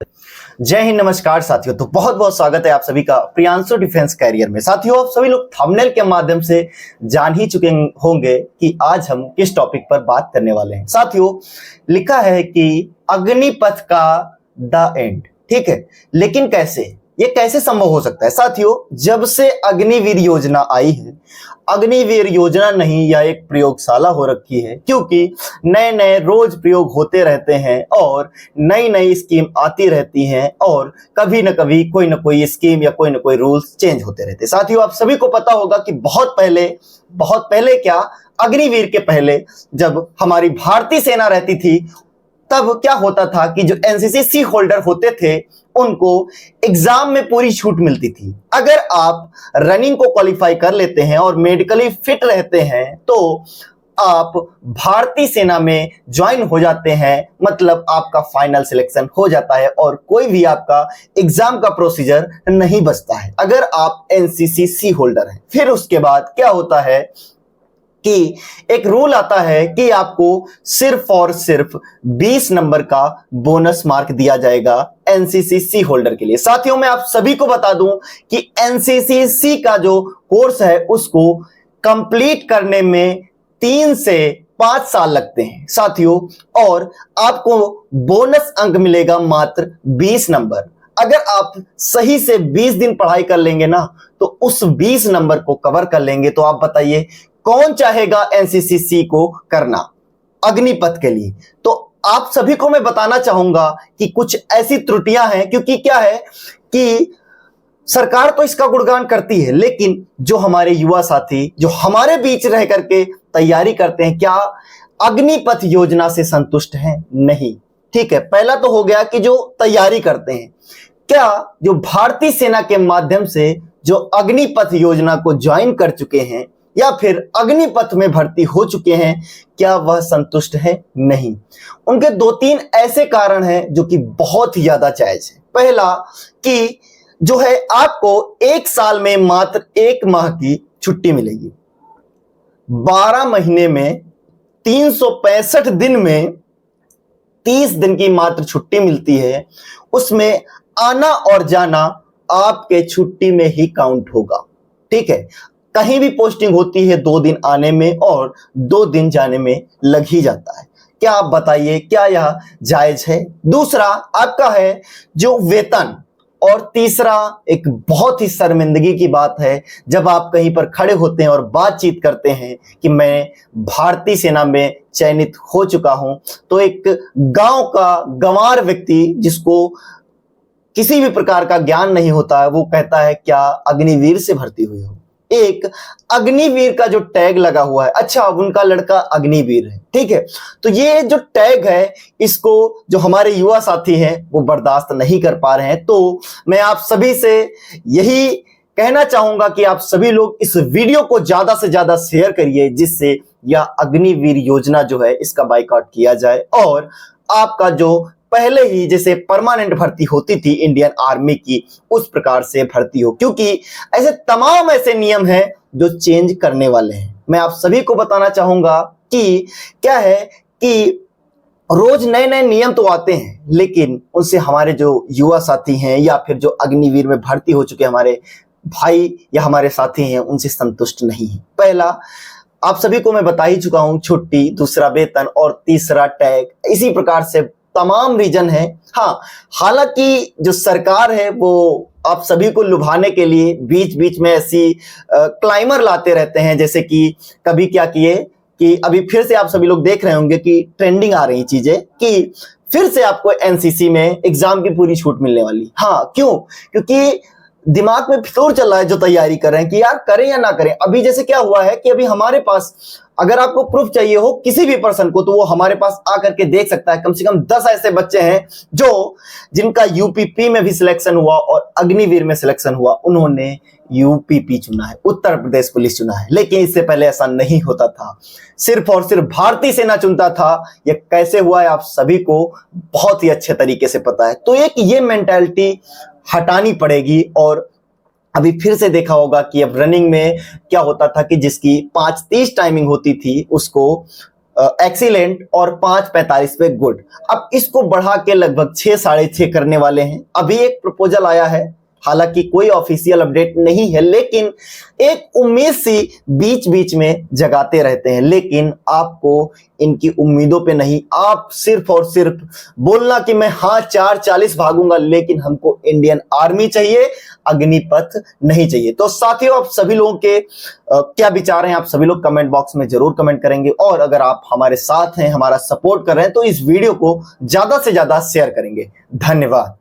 जय हिंद, नमस्कार साथियों। तो बहुत बहुत स्वागत है आप सभी का प्रियांशु डिफेंस कैरियर में। साथियों, आप सभी लोग थंबनेल के माध्यम से जान ही चुके होंगे कि आज हम किस टॉपिक पर बात करने वाले हैं। साथियों, लिखा है कि अग्निपथ का द एंड। ठीक है, लेकिन कैसे, ये कैसे संभव हो सकता है? साथियों, जब से अग्निवीर योजना आई है, अग्निवीर योजना नहीं, यह एक प्रयोगशाला हो रखी है, क्योंकि नए नए रोज प्रयोग होते रहते हैं और नई नई स्कीम आती रहती हैं और कभी न कभी कोई ना कोई स्कीम या कोई ना कोई रूल्स चेंज होते रहते हैं। साथियों, आप सभी को पता होगा कि बहुत पहले क्या, अग्निवीर के पहले जब हमारी भारतीय सेना रहती थी, तब क्या होता था कि जो एनसीसी होल्डर होते थे उनको एग्जाम में पूरी छूट मिलती थी। अगर आप रनिंग को क्वालिफाई कर लेते हैं और मेडिकली फिट रहते हैं तो आप भारतीय सेना में ज्वाइन हो जाते हैं, मतलब आपका फाइनल सिलेक्शन हो जाता है और कोई भी आपका एग्जाम का प्रोसीजर नहीं बचता है अगर आप एनसीसी होल्डर हैं। फिर उसके बाद क्या होता है कि एक रूल आता है कि आपको सिर्फ और सिर्फ 20 नंबर का बोनस मार्क दिया जाएगा एनसीसी होल्डर के लिए। साथियों, मैं आप सभी को बता दूं कि एनसीसी का जो कोर्स है उसको कंप्लीट करने में 3 से 5 साल लगते हैं साथियों, और आपको बोनस अंक मिलेगा मात्र 20 नंबर। अगर आप सही से 20 दिन पढ़ाई कर लेंगे ना, तो उस 20 नंबर को कवर कर लेंगे। तो आप बताइए, कौन चाहेगा एनसीसी को करना अग्निपथ के लिए? तो आप सभी को मैं बताना चाहूंगा कि कुछ ऐसी त्रुटियां हैं, क्योंकि क्या है कि सरकार तो इसका गुणगान करती है, लेकिन जो हमारे युवा साथी जो हमारे बीच रह करके तैयारी करते हैं, क्या अग्निपथ योजना से संतुष्ट हैं? नहीं। ठीक है, पहला तो हो गया कि जो तैयारी करते हैं, क्या जो भारतीय सेना के माध्यम से जो अग्निपथ योजना को ज्वाइन कर चुके हैं या फिर अग्निपथ में भर्ती हो चुके हैं, क्या वह संतुष्ट है? नहीं। उनके 2-3 ऐसे कारण हैं जो कि बहुत ही ज्यादा जायज है। पहला कि जो है, आपको 1 साल में मात्र 1 माह की छुट्टी मिलेगी। 12 महीने में 365 दिन में 30 दिन की मात्र छुट्टी मिलती है। उसमें आना और जाना आपके छुट्टी में ही काउंट होगा। ठीक है, कहीं भी पोस्टिंग होती है 2 दिन आने में और 2 दिन जाने में लग ही जाता है। क्या आप बताइए, क्या यह जायज है? दूसरा आपका है जो वेतन, और तीसरा एक बहुत ही शर्मिंदगी की बात है, जब आप कहीं पर खड़े होते हैं और बातचीत करते हैं कि मैं भारतीय सेना में चयनित हो चुका हूं, तो एक गांव का गंवार व्यक्ति जिसको किसी भी प्रकार का ज्ञान नहीं होता है, वो कहता है क्या अग्निवीर से भर्ती हुई हो? एक अग्निवीर का जो टैग लगा हुआ है, अच्छा अब उनका लड़का अग्निवीर है। ठीक है, तो ये जो टैग है, इसको जो हमारे युवा साथी हैं वो बर्दाश्त नहीं कर पा रहे हैं। तो मैं आप सभी से यही कहना चाहूंगा कि आप सभी लोग इस वीडियो को ज्यादा से ज्यादा शेयर करिए, जिससे यह अग्निवीर योजना जो है इसका बाइकआउट किया जाए और आपका जो पहले ही जैसे परमानेंट भर्ती होती थी इंडियन आर्मी की, उस प्रकार से भर्ती हो, क्योंकि ऐसे तमाम ऐसे नियम हैं जो चेंज करने वाले हैं। मैं आप सभी को बताना चाहूंगा कि क्या है कि रोज नए नए नियम तो आते हैं, लेकिन उनसे हमारे जो युवा साथी हैं या फिर जो अग्निवीर में भर्ती हो चुके हमारे भाई या हमारे साथी हैं, उनसे संतुष्ट नहीं है। पहला, आप सभी को मैं बता ही चुका हूं, छुट्टी, दूसरा वेतन और तीसरा टैग। इसी प्रकार से तमाम रीजन है। हाँ, हालांकि जो सरकार है वो आप सभी को लुभाने के लिए बीच बीच में ऐसी क्लाइमर लाते रहते हैं, जैसे कि कभी क्या किए कि अभी फिर से आप सभी लोग देख रहे होंगे कि ट्रेंडिंग आ रही चीजें कि फिर से आपको एनसीसी में एग्जाम की पूरी छूट मिलने वाली। हाँ, क्यों? क्योंकि दिमाग में फितूर चल रहा है जो तैयारी कर रहे हैं कि यार करें या ना करें। अभी जैसे क्या हुआ है कि अभी हमारे पास अगर आपको प्रूफ चाहिए हो किसी भी पर्सन को, तो वो हमारे पास आकर के देख सकता है। कम से कम 10 ऐसे बच्चे हैं जिनका यूपीपी में भी सिलेक्शन हुआ और अग्निवीर में सिलेक्शन हुआ, उन्होंने यूपीपी चुना है, उत्तर प्रदेश पुलिस चुना है। लेकिन इससे पहले ऐसा नहीं होता था, सिर्फ और सिर्फ भारतीय सेना चुनता था। ये कैसे हुआ है आप सभी को बहुत ही अच्छे तरीके से पता है। तो एक ये मेंटालिटी हटानी पड़ेगी। और अभी फिर से देखा होगा कि अब रनिंग में क्या होता था कि जिसकी 5:30 टाइमिंग होती थी उसको एक्सीलेंट और 5:45 पे गुड। अब इसको बढ़ा के लगभग 6 साढ़े 6 करने वाले हैं। अभी एक प्रपोजल आया है, हालांकि कोई ऑफिशियल अपडेट नहीं है, लेकिन एक उम्मीद सी बीच बीच में जगाते रहते हैं। लेकिन आपको इनकी उम्मीदों पे नहीं, आप सिर्फ और सिर्फ बोलना कि मैं हाँ 4:40 भागूंगा, लेकिन हमको इंडियन आर्मी चाहिए, अग्निपथ नहीं चाहिए। तो साथियों, आप सभी लोगों के क्या विचार हैं, आप सभी लोग कमेंट बॉक्स में जरूर कमेंट करेंगे। और अगर आप हमारे साथ हैं, हमारा सपोर्ट कर रहे हैं, तो इस वीडियो को ज्यादा से ज्यादा शेयर करेंगे। धन्यवाद।